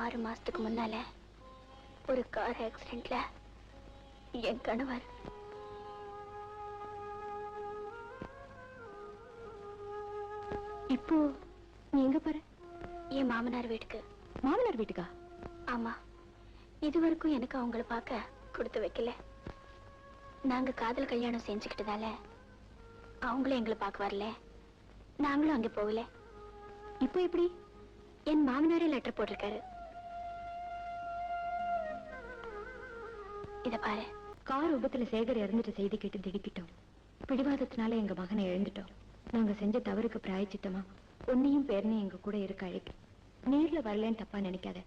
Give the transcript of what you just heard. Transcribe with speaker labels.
Speaker 1: 6 மாசத்துக்கு முன்னால ஒரு கார் ஆக்சிடென்ட்ல என் கணவர்
Speaker 2: இப்போ நீ எங்க போற?
Speaker 1: என் மாமனார் வீட்டுக்கு.
Speaker 2: மாமனார் வீட்டுக்கா?
Speaker 1: ஆமா, இதுவரைக்கும் எனக்கு அவங்கள பார்க்க கொடுத்து வைக்கல. நாங்க காதல் கல்யாணம் செஞ்சுக்கிட்டதால அவங்களும் எங்களை பார்க்க வரல, நாங்களும் அங்கே போகல.
Speaker 2: இப்போ எப்படி?
Speaker 1: என் மாமனாரே லெட்டர் போட்டிருக்காரு. இத பாரு.
Speaker 2: கார் விபத்துல சேகர் இறந்துட்டு செய்தி கேட்டு திடுக்கிட்டோம். பிடிவாதத்தினால எங்க மகனை இழந்துட்டோம். நாங்க செஞ்ச தவறுக்கு பிராயச்சித்தமா உன்னையும் பேரனையும் எங்க கூட இருக்க அழைக்க. நேர்ல வரலன்னு தப்பா நினைக்காத.